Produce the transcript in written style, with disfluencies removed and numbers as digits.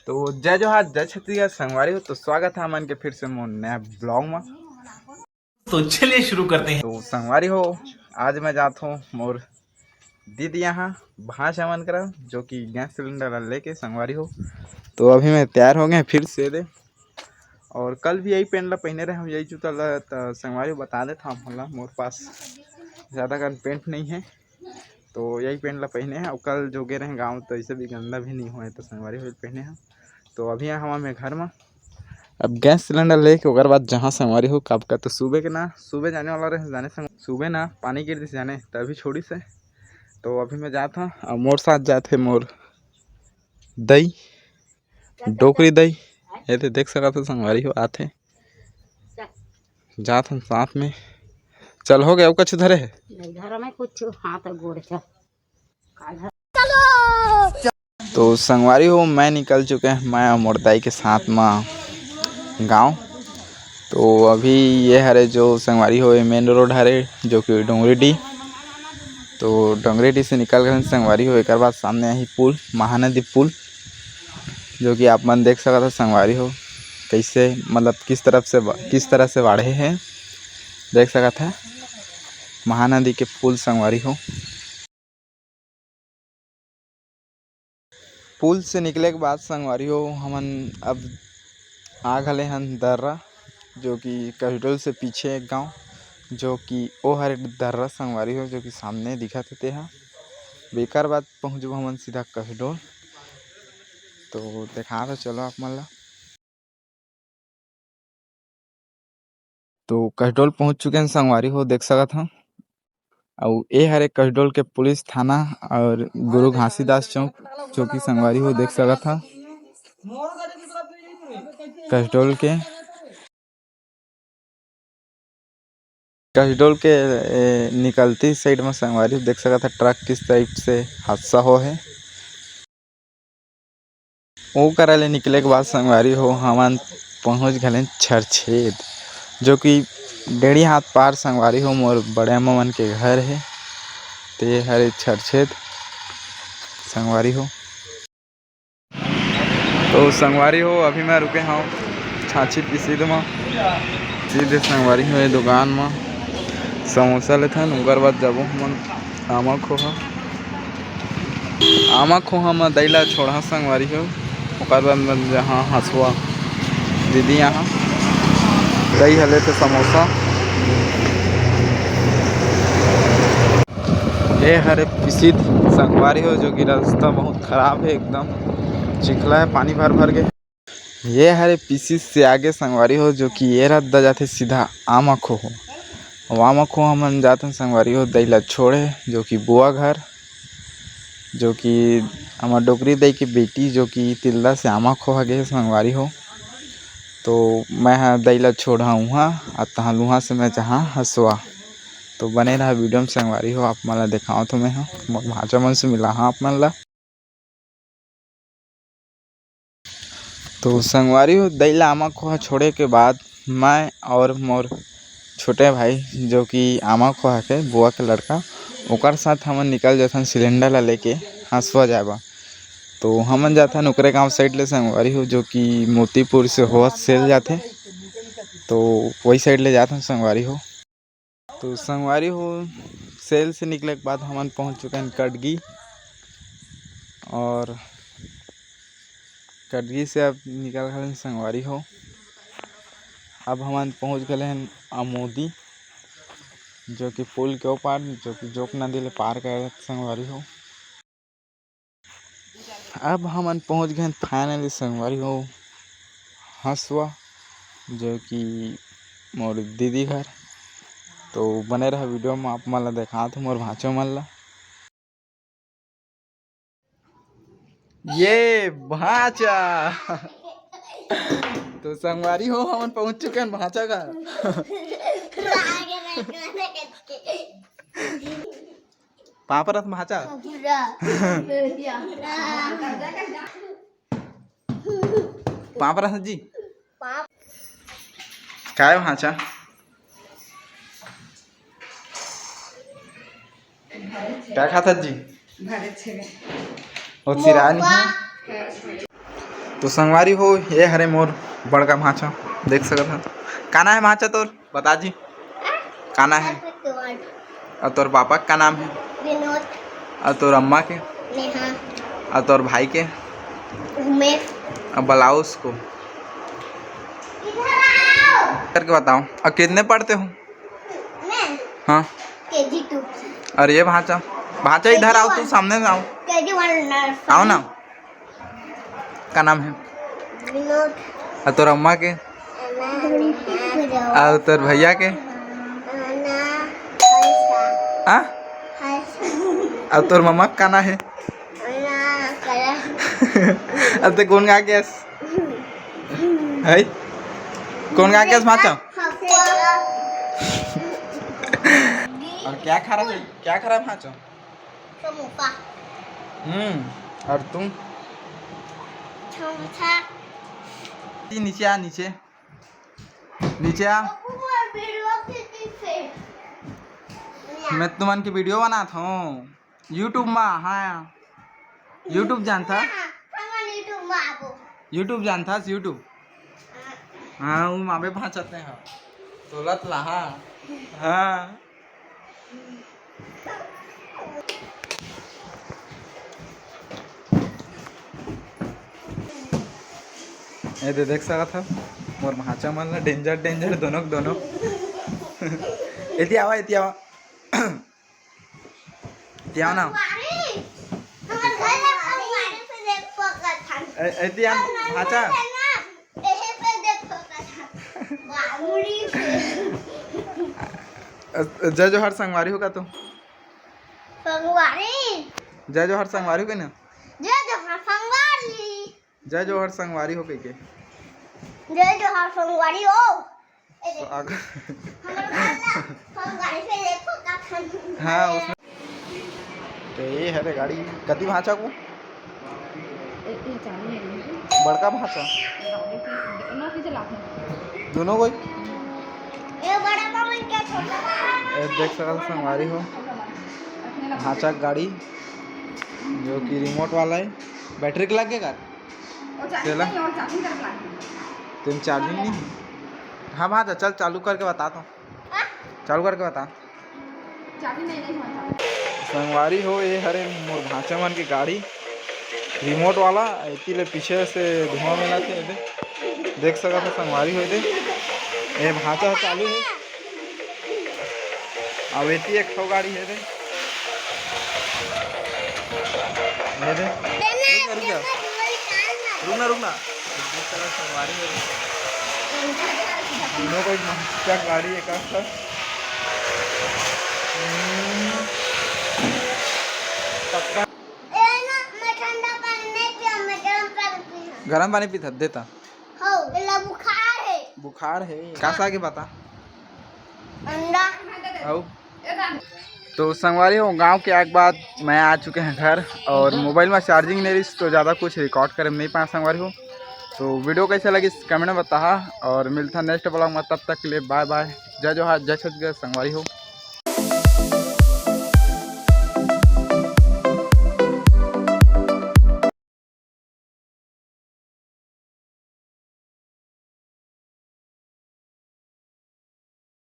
तो जय जोहार जय छत्तीसगढ़ संगवारी हो। तो स्वागत है मन के फिर से मोर नया ब्लॉग में। तो चलिए शुरू करते हैं। तो संगवारी हो, आज मैं जाता हूँ मोर दीदी यहाँ भाषा मन करा, जो कि गैस सिलेंडर लेके संगवारी हो। तो अभी मैं तैयार हो गए फिर से दे, और कल भी यही पेंट ला पहने रहे हम, यही जूता ला। तो संगवारी बता देता हूँ मोर पास ज़्यादा कर पेंट नहीं है, तो यही पेंट ला पहने हैं। और कल जो गए रहे गाँव तो ऐसे भी गंदा भी नहीं हुए, तो संगवारी हो पहने हैं। तो अभी यहाँ मैं घर में अब गैस सिलेंडर लेके ओकर बाद जहाँ संगवारी हो कब का, तो सुबह के ना सुबह जाने वाला रहे जाने संग सुबह ना पानी गिर से जाने तभी छोड़ी से। तो अभी मैं जाता हूँ और मोर साथ जाते मोर दई डोकरी दई, ये तो देख सका तो संगवारी हो आते जात हम साथ में। चल हो गया कुछ धरे है घर में कुछ हाथ गोड़ चल। तो संगवारी हो मैं निकल चुके हैं, मैं और मोर दाई के साथ में गाँव। तो अभी ये हरे जो संगवारी हो ये मेन रोड हरे, जो कि डोंगरीडीह। तो डोंगरीडीह से निकल गए संगवारी हो, एक बाद सामने ही पुल महानदी पुल, जो कि आप मन देख सकते हो संगवारी हो कैसे मतलब किस तरह से बाढ़े हैं, देख सकते हैं महानदी के पुल संगवारी हो। पुल से निकले के बाद संगवारी हो हमन अब आ गए हैं दर्रा, जो कि कहडोल से पीछे एक गांव, जो कि ओ हर दर्रा संगवारी हो, जो कि सामने दिखा थे हाँ। बेकार बात पहुँचब हमन सीधा कहडोल। तो देखा तो चलो आप मन ला। तो कहडोल पहुँच चुके हैं संगवारी हो, देख सकत हूँ। और ये हरे कहडोल के पुलिस थाना और गुरु घासीदास चौक, जो कि संगवारी हो देख सकत था। कहडोल के निकलती साइड में संगवारी देख सकता था ट्रक किस टाइप से हादसा हो है। वो करा ले निकले के बाद संगवारी हो हमन पहुंच गए छरछेद, जो कि डेढ़ी हाथ पार संगवारी हो मोर बड़े अम्मा मन के घर है। ते हरे छरछेद संगवारी हो। तो संगवारी हो अभी मैं रुके हूँ छाछी पिसीद में, सीधे संगवारी हो दुकान में समोसा लेते हैं। उकर बाद जब हम आमा खोहा में दैला छोड़ा संगवारी हो। उकर बाद जहाँ हंसुआ दीदी यहाँ दही हले थे समोसा, ये हरे पिसीद संगवारी हो, जो कि रास्ता बहुत ख़राब है, एकदम चिखला है पानी भर भर के। ये हरे पिसीद से आगे संगवारी हो, जो कि ये रास्ता जाते सीधा आमा खोह। आमा खोह हम जाते हैं संगवारी हो दैला छोड़े, जो कि बुआ घर, जो कि हमार डोकरी दई की बेटी, जो कि तिल्दा से आमा खोह गए संगवारी हो। तो मैं हाँ दैला छोड़ा वहाँ और तहाँ लुहा से मैं जहाँ हंसुआ। तो बने रहा वीडियो में संगवारी हो, आप मन ला दिखाओ तो मैं हाँ भाचा मन से मिला हाँ आप मन ला। तो संगवारी हो दैला आमा खोह छोड़े के बाद मैं और मोर छोटे भाई, जो कि आमा खोह के बुआ के लड़का, ओकर साथ हमन निकल जाथन सिलेंडर ला लेके हंसुआ जाबा। तो हमन जाथन ओकरे गांव साइड ले संगवारी हो, जो कि मोतीपुर से होत सेल जाते, तो वही साइड ले जाथन संगवारी हो। तो संगवारी हो सेल से निकले के बाद हमन पहुंच चुके हैं कटगी, और कटगी से अब निकल गए संगवारी हो। अब हमन पहुंच गए हैं आमोदी, जो कि पुल के ऊपर, जो कि जोक नदी ले पार कर संगवारी हो। अब हमन पहुंच गए फाइनली संगवारी हो हंसुआ, जो कि मोर दीदी घर। तो बने रहा वीडियो में, आप मन ला देखा तो मोर भाचो मन ला। ये भाचा तो संगवारी हो हमन पहुंच चुके हैं भाचा का। पापरत भाचा पापरत जी काय भाचा क्या खाता जी और चिरानी है। तो संगवारी हो ये हरे मोर बड़का भाषा देख सकत है। काना है भाषा तोर बता जी काना है और तोर पापा का नाम है विनोद और तोर अम्मा के नेहा और तोर भाई के उमेश और बुलाओ उसको करके बताओ। और कितने पढ़ते हो? मैं हाँ केजी 2 और ये भाषा भाषा इधर आओ तू सामने में आओ केजी 1 आओ ना। का नाम है? विनोद और तोर अम्मा के और तोर भैया के हाँ और तोर मम्मा का ना है अब तो कौन गा गया है कौन गा गया भाषा और क्या खा रहा है भाषा समोसा और तुम समोसा नीचे आ नीचे नीचे आ मैं तुमन की वीडियो बनाता हूँ यूट्यूब में। हाँ यूट्यूब जानता यूट्यूब जानता यूट्यूब हाँ वो माँ पे पहुँचाते हैं तो लत ला हाँ ये तो देख सकता था मोर भाषा मन ला डेंजर डेंजर दोनों इति आवा ना इति आन भाषा जय जोहर संगवारी होगा तो जय जोहर संगवारी हो ना जय जोहर संगवारी हो के जय जोहर संगवारी हो तो आगे संगवारी से देखो का हाँ उसमें तो ये है रे गाड़ी कति भाषा को बड़का भाषा दोनों कोई ये बड़ा मामा क्या छोटा ये देख सकते संगवारी हो भाषा गाड़ी जो कि रिमोट वाला है बैटरी के लगेगा चला तुम चार्जिंग नहीं हाँ भाषा चल चालू करके बताता हूँ चालू करके बता संगवारी हो ये हरे मोर भाषा मन की गाड़ी रिमोट वाला इतने पीछे से धुआं मिला थे देख सका था संगवारी हो ये भाषा चालू है अब इतनी एक ठो गाड़ी है रुकना संगवारी है तीनों को क्या गाड़ी एक गरम पानी पीता देता बुखार है कैसा के बता आओ तो संगवारी हो गांव के एक बाद मैं आ चुके हैं घर और मोबाइल में चार्जिंग नहीं रही तो ज़्यादा कुछ रिकॉर्ड कर नहीं पाया संगवारी हो। तो वीडियो कैसे लगी कमेंट में बता और मिलता नेक्स्ट ब्लॉग में तब तक के लिए बाय बाय जय जोहार जय छत्तीसगढ़ संगवारी हो।